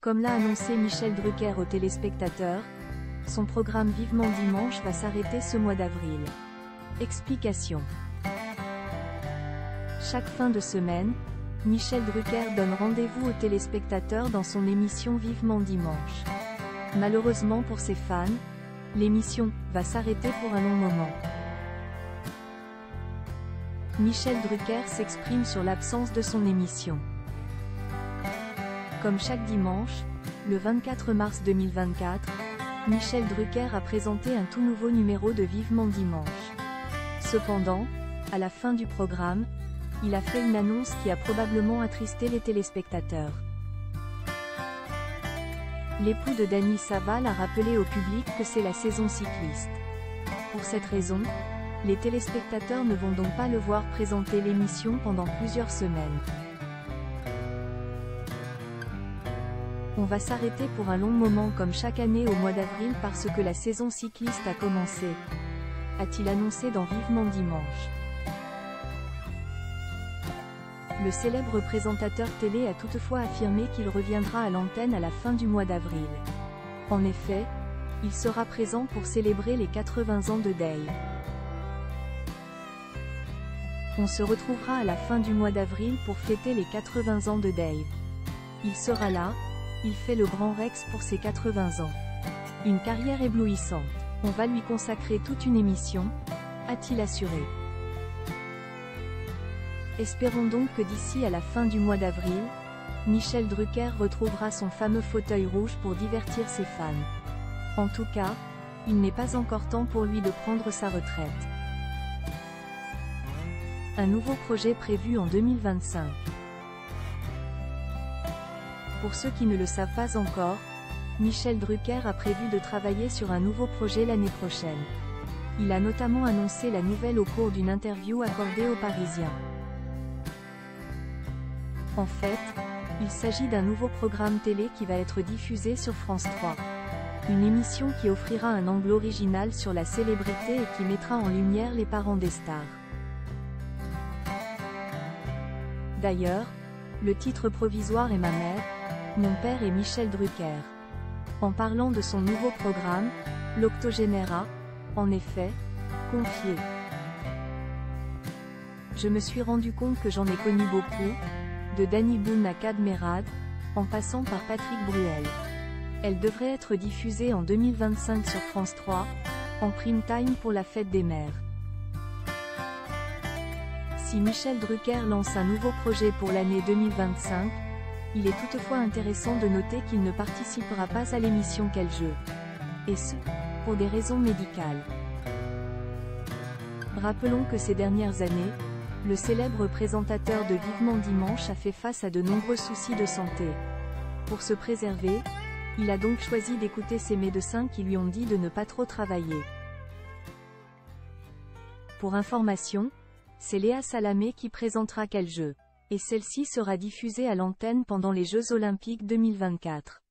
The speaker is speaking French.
Comme l'a annoncé Michel Drucker aux téléspectateurs, son programme Vivement Dimanche va s'arrêter ce mois d'avril. Explication. Chaque fin de semaine, Michel Drucker donne rendez-vous aux téléspectateurs dans son émission Vivement Dimanche. Malheureusement pour ses fans, l'émission va s'arrêter pour un long moment. Michel Drucker s'exprime sur l'absence de son émission. Comme chaque dimanche, le 24 mars 2024, Michel Drucker a présenté un tout nouveau numéro de Vivement Dimanche. Cependant, à la fin du programme, il a fait une annonce qui a probablement attristé les téléspectateurs. L'époux de Dany Saval a rappelé au public que c'est la saison cycliste. Pour cette raison, les téléspectateurs ne vont donc pas le voir présenter l'émission pendant plusieurs semaines. On va s'arrêter pour un long moment comme chaque année au mois d'avril parce que la saison cycliste a commencé, a-t-il annoncé dans Vivement Dimanche. Le célèbre présentateur télé a toutefois affirmé qu'il reviendra à l'antenne à la fin du mois d'avril. En effet, il sera présent pour célébrer les 80 ans de Dave. On se retrouvera à la fin du mois d'avril pour fêter les 80 ans de Dave. Il sera là, il fait le Grand Rex pour ses 80 ans. Une carrière éblouissante. On va lui consacrer toute une émission, a-t-il assuré. Espérons donc que d'ici à la fin du mois d'avril, Michel Drucker retrouvera son fameux fauteuil rouge pour divertir ses fans. En tout cas, il n'est pas encore temps pour lui de prendre sa retraite. Un nouveau projet prévu en 2025. Pour ceux qui ne le savent pas encore, Michel Drucker a prévu de travailler sur un nouveau projet l'année prochaine. Il a notamment annoncé la nouvelle au cours d'une interview accordée aux Parisiens. En fait, il s'agit d'un nouveau programme télé qui va être diffusé sur France 3. Une émission qui offrira un angle original sur la célébrité et qui mettra en lumière les parents des stars. D'ailleurs, le titre provisoire est Ma mère, mon père et Michel Drucker. En parlant de son nouveau programme, l'octogénaire a, en effet, confié. Je me suis rendu compte que j'en ai connu beaucoup, de Danny Boone à Kad Merad, en passant par Patrick Bruel. Elle devrait être diffusée en 2025 sur France 3, en prime time pour la fête des mères. Si Michel Drucker lance un nouveau projet pour l'année 2025, il est toutefois intéressant de noter qu'il ne participera pas à l'émission Quel jeu. Et ce, pour des raisons médicales. Rappelons que ces dernières années, le célèbre présentateur de Vivement Dimanche a fait face à de nombreux soucis de santé. Pour se préserver, il a donc choisi d'écouter ses médecins qui lui ont dit de ne pas trop travailler. Pour information, c'est Léa Salamé qui présentera Quel jeu. Et celle-ci sera diffusée à l'antenne pendant les Jeux Olympiques 2024.